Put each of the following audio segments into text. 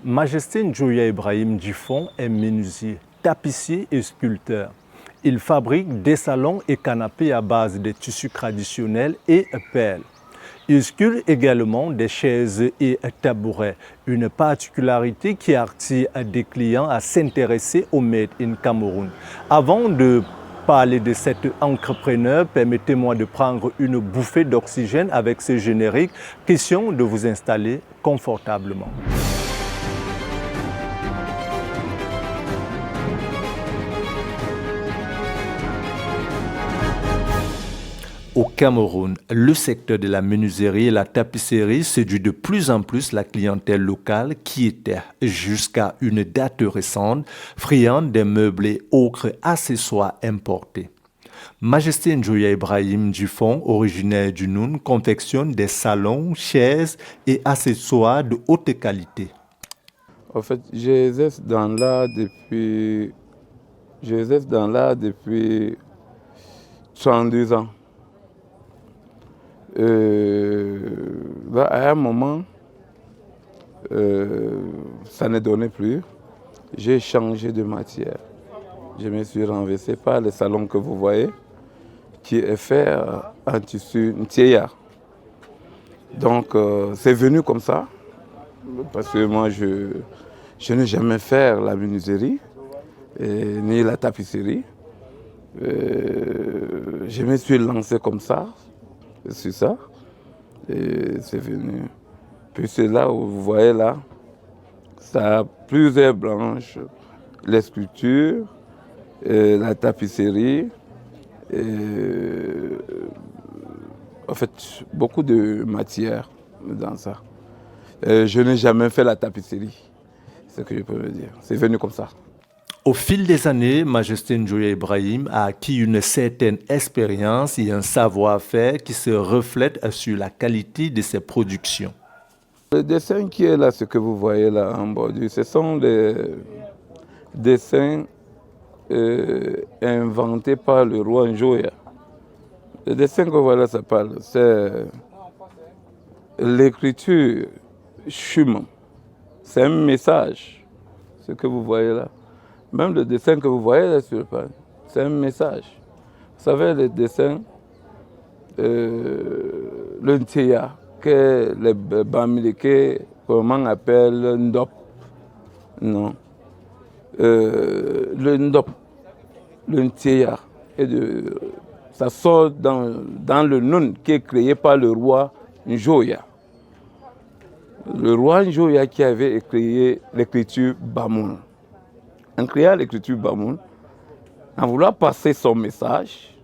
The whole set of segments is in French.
Majesté Njoya Ibrahim Djifon est menuisier, tapissier et sculpteur. Il fabrique des salons et canapés à base de tissus traditionnels et perles. Il sculpte également des chaises et tabourets, une particularité qui attire des clients à s'intéresser au Made in Cameroun. Avant de parler de cet entrepreneur, permettez-moi de prendre une bouffée d'oxygène avec ce générique. Question de vous installer confortablement. Au Cameroun, le secteur de la menuiserie et la tapisserie séduit de plus en plus la clientèle locale qui était, jusqu'à une date récente, friande des meubles et autres accessoires importés. Majesté Njoya Ibrahim Djifon, originaire du Noun, confectionne des salons, chaises et accessoires de haute qualité. En fait, j'exerce dans l'art depuis 32 ans. Là, à un moment, ça ne donnait plus. J'ai changé de matière. Je me suis renversé par le salon que vous voyez, qui est fait en tissu Ntiéya. Donc, c'est venu comme ça, parce que moi, je n'ai jamais fait la menuiserie, ni la tapisserie. Je me suis lancé comme ça. C'est ça, et c'est venu. Puis c'est là où vous voyez là, ça a plusieurs branches, les sculptures, la tapisserie, en fait beaucoup de matière dans ça. Je n'ai jamais fait la tapisserie, c'est ce que je peux le dire. C'est venu comme ça. Au fil des années, Majesté Njoya Ibrahim a acquis une certaine expérience et un savoir-faire qui se reflète sur la qualité de ses productions. Le dessin qui est là, ce que vous voyez là en bordure, ce sont des dessins inventés par le roi Njoya. Le dessin que vous voyez là, ça parle, c'est l'écriture Chuma. C'est un message, ce que vous voyez là. Même le dessin que vous voyez là sur le pan, c'est un message. Vous savez, le dessin, le Ntiéya, que les Bamileke, comment on appelle Ndop. Non. Le Ndop, le Ntiéya, ça sort dans le Noun qui est créé par le roi Njoya. Le roi Njoya qui avait créé l'écriture Bamoun. En créant l'écriture Bamoun, en voulant passer son message,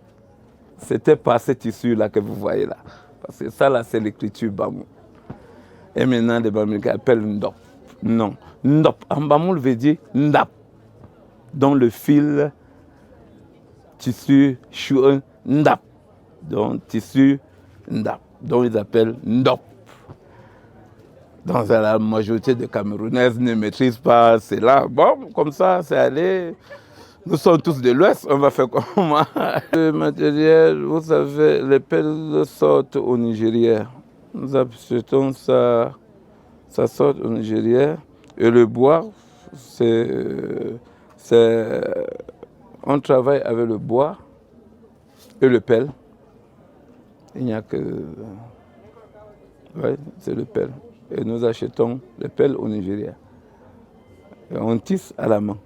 c'était par ce tissu-là que vous voyez là. Parce que ça là, c'est l'écriture Bamoun. Et maintenant, les Bamileke appellent Ndop. Non. Ndop, en Bamoun, veut dire Ndap. Donc le fil, tissu, chouin, Ndap. Donc tissu, Ndap. Donc ils appellent Ndop. Donc la majorité des Camerounaises ne maîtrisent pas cela. Bon, comme ça, c'est allé. Nous sommes tous de l'Ouest, on va faire comment? Le matériel, vous savez, les pelles sortent au Nigeria. Nous achetons ça sort au Nigeria. Et le bois, on travaille avec le bois et le pelle. Il n'y a que... Oui, c'est le pelle. Et nous achetons les pelles au Nigeria. Et on tisse à la main.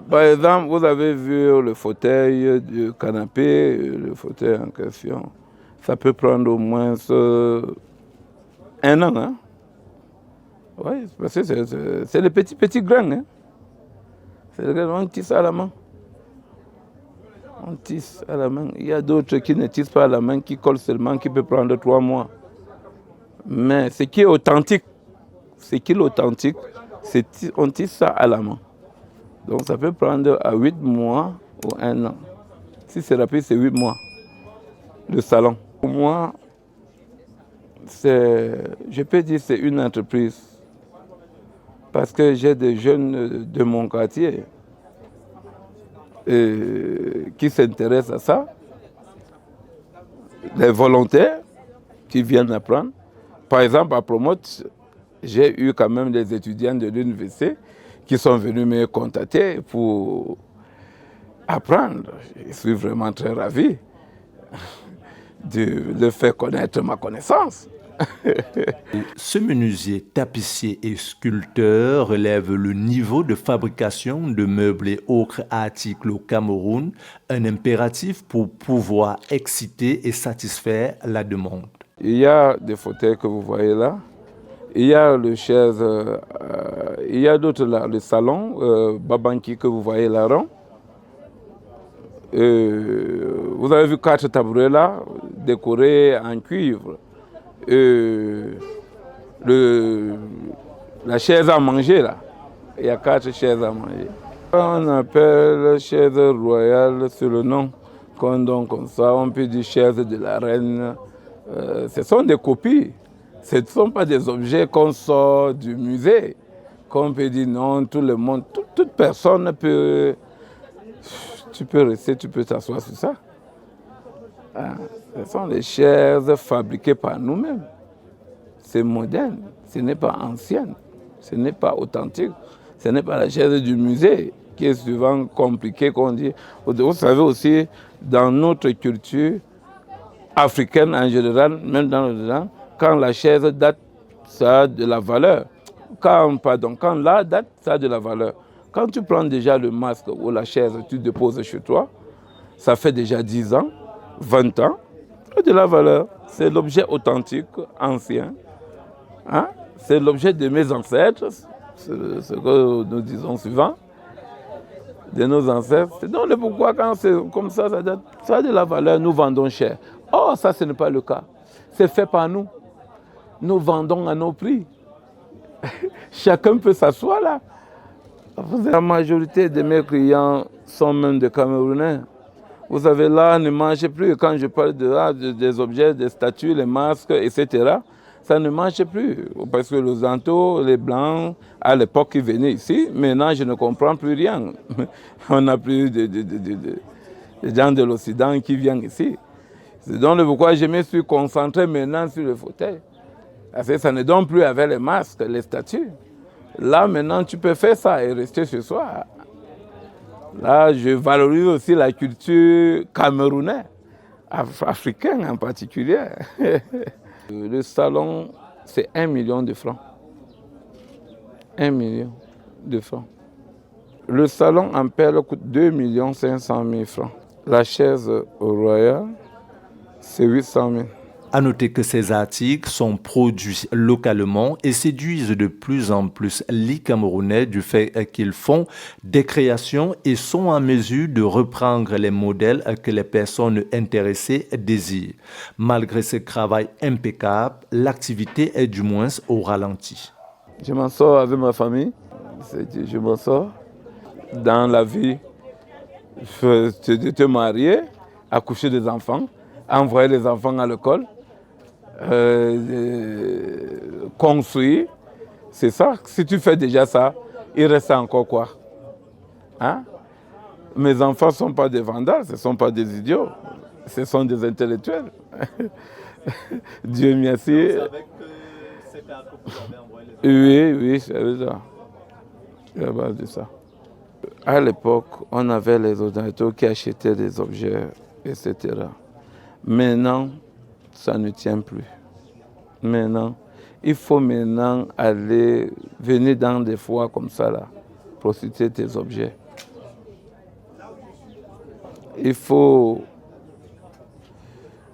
Par exemple, vous avez vu le fauteuil du canapé, le fauteuil en question. Ça peut prendre au moins 1 an. Hein? Oui, parce que c'est les petits grains. Hein? On tisse à la main. On tisse à la main. Il y a d'autres qui ne tissent pas à la main, qui collent seulement, qui peut prendre 3 mois. Mais ce qui est authentique, on tisse ça à la main. Donc ça peut prendre à 8 mois ou 1 an. Si c'est rapide, c'est 8 mois. Le salon. Pour moi, je peux dire que c'est une entreprise. Parce que j'ai des jeunes de mon quartier qui s'intéressent à ça. Les volontaires qui viennent apprendre. Par exemple, à Promote, J'ai eu quand même des étudiants de l'université qui sont venus me contacter pour apprendre. Je suis vraiment très ravi de faire connaître ma connaissance. Ce menuisier, tapissier et sculpteur relève le niveau de fabrication de meubles et autres articles au Cameroun, un impératif pour pouvoir exciter et satisfaire la demande. Il y a des fauteuils que vous voyez là, il y a le chaise, il y a d'autres là, le salon, Babanki que vous voyez là rond. Vous avez vu 4 tabourets là, décorés en cuivre. La chaise à manger là, il y a 4 chaises à manger. On appelle chaise royale sur le nom, comme ça, on peut dire chaise de la reine. Ce sont des copies, ce ne sont pas des objets qu'on sort du musée, qu'on peut dire non, tout le monde, toute personne peut, tu peux rester, tu peux t'asseoir sur ça. Ce sont des chaises fabriquées par nous-mêmes. C'est moderne, ce n'est pas ancien, ce n'est pas authentique, ce n'est pas la chaise du musée qui est souvent compliquée qu'on dit. Vous savez aussi, dans notre culture africaine en général, même dans le temps, quand la chaise date, ça a de la valeur. Quand la date, ça a de la valeur. Quand tu prends déjà le masque ou la chaise, tu déposes chez toi, ça fait déjà 10 ans, 20 ans, ça a de la valeur. C'est l'objet authentique, ancien. Hein? C'est l'objet de mes ancêtres, ce que nous disons souvent, de nos ancêtres. C'est donc le pourquoi quand c'est comme ça a de la valeur, nous vendons cher. Oh, ça ce n'est pas le cas. C'est fait par nous. Nous vendons à nos prix. Chacun peut s'asseoir là. La majorité de mes clients sont même des Camerounais. Vous savez, là, ne mangez plus. Quand je parle des objets, des statues, les masques, etc., ça ne marche plus. Parce que les Antos, les Blancs, à l'époque, ils venaient ici. Maintenant, je ne comprends plus rien. On n'a plus de gens de l'Occident qui viennent ici. C'est donc pourquoi je me suis concentré maintenant sur le fauteuil. Parce que ça ne donne plus avec les masques, les statues. Là, maintenant, tu peux faire ça et rester chez soi. Là, je valorise aussi la culture camerounaise, africaine en particulier. Le salon, c'est 1 million de francs. 1 million de francs. Le salon en perles coûte 2 500 000 francs. La chaise royale, c'est 800 000. À noter que ces articles sont produits localement et séduisent de plus en plus les Camerounais du fait qu'ils font des créations et sont en mesure de reprendre les modèles que les personnes intéressées désirent. Malgré ce travail impeccable, l'activité est du moins au ralenti. Je m'en sors avec ma famille, je m'en sors dans la vie, de te marier, accoucher des enfants, envoyer les enfants à l'école. Construire, c'est ça. Si tu fais déjà ça, il reste encore quoi? Hein? Mes enfants ne sont pas des vandales, ce ne sont pas des idiots, ce sont des intellectuels. Dieu merci. Vous savez que c'est à que vous avez envoyé les... Oui, c'est ça. C'est à base de ça. À l'époque, on avait les ordinateurs qui achetaient des objets, etc. Maintenant, ça ne tient plus. Maintenant, il faut maintenant venir dans des foires comme ça, là, profiter tes objets. Il faut...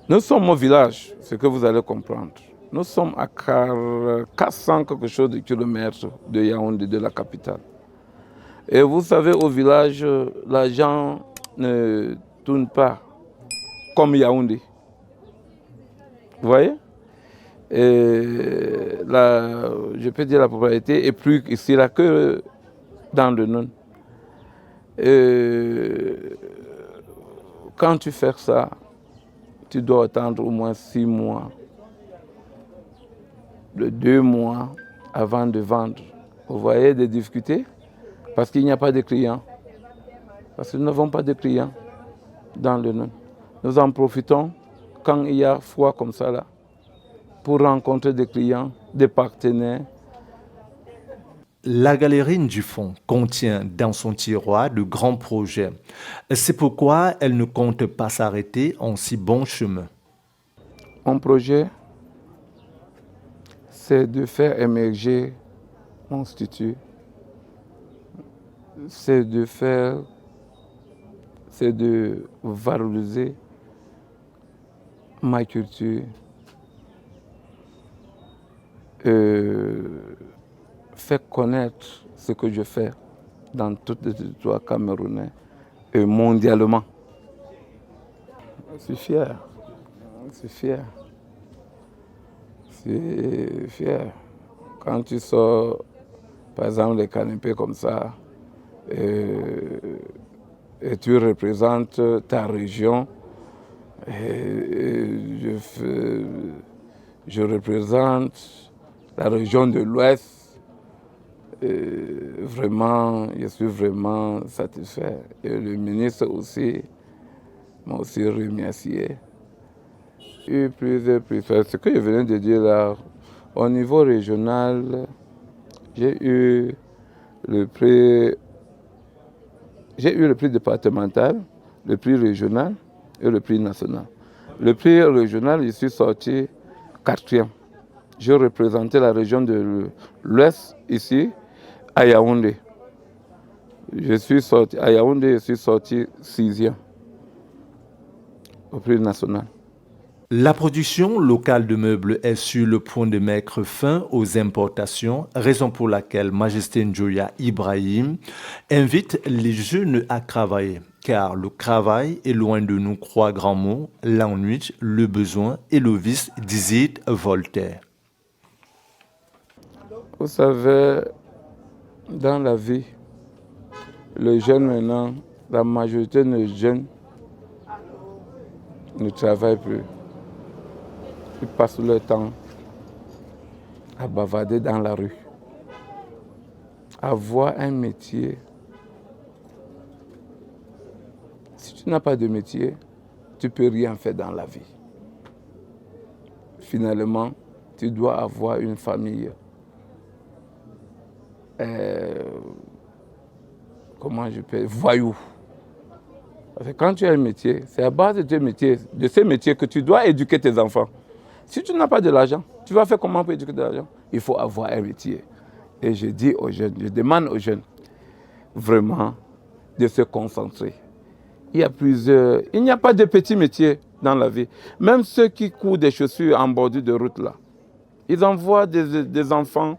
Nous sommes au village, ce que vous allez comprendre. Nous sommes à 400 quelque chose de kilomètres de Yaoundé, de la capitale. Et vous savez, au village, l'argent ne tourne pas comme Yaoundé. Vous voyez? Et je peux dire la propriété est plus ici là que dans le Nord. Quand tu fais ça, tu dois attendre au moins 6 mois, 2 mois avant de vendre. Vous voyez des difficultés? Parce qu'il n'y a pas de clients. Parce que nous n'avons pas de clients dans le Nord. Nous en profitons quand il y a foire comme ça là, pour rencontrer des clients, des partenaires, La galerie du fond contient dans son tiroir de grands projets. C'est pourquoi elle ne compte pas s'arrêter en si bon chemin. Mon projet, c'est de faire émerger mon institut. C'est de valoriser ma culture, faire connaître ce que je fais dans tous les territoires camerounais et mondialement. Je suis fier. C'est fier. Quand tu sors, par exemple, des canapés comme ça, et tu représentes ta région, je représente la région de l'Ouest. Vraiment, je suis vraiment satisfait. Et le ministre aussi m'a aussi remercié. Eu plusieurs prix. Ce que je venais de dire là, au niveau régional, j'ai eu le prix départemental, le prix régional et le prix national. Le prix régional, je suis sorti 4e. Je représentais la région de l'Ouest ici, à Yaoundé. À Yaoundé, je suis sorti 6e au prix national. La production locale de meubles est sur le point de mettre fin aux importations, raison pour laquelle Majesté Njoya Ibrahim invite les jeunes à travailler, car le travail est loin de nous croire grands mots, l'ennui, le besoin et le vice, disait Voltaire. Vous savez, dans la vie, les jeunes maintenant, la majorité des jeunes ne travaillent plus. Ils passent leur temps à bavarder dans la rue. Avoir un métier. Si tu n'as pas de métier, tu ne peux rien faire dans la vie. Finalement, tu dois avoir une famille. Voyou. Parce que quand tu as un métier, c'est à base de ces métiers que tu dois éduquer tes enfants. Si tu n'as pas de l'argent, tu vas faire comment pour éduquer de l'argent? Il faut avoir un métier. Et je dis aux jeunes, je demande aux jeunes vraiment de se concentrer. Il n'y a pas de petits métiers dans la vie. Même ceux qui courent des chaussures en bordure de route là, ils envoient des enfants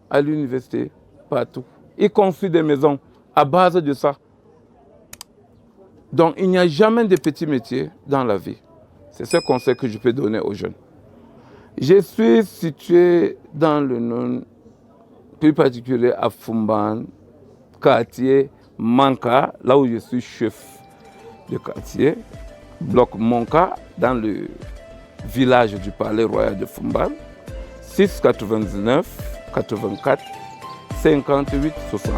à l'université, partout. Ils construisent des maisons à base de ça. Donc il n'y a jamais de petits métiers dans la vie. C'est ce conseil que je peux donner aux jeunes. Je suis situé dans le Nord, plus particulier à Fumban, quartier Manka, là où je suis chef de quartier, bloc Monka, dans le village du Palais Royal de Fumban, 6 99 84 58 60.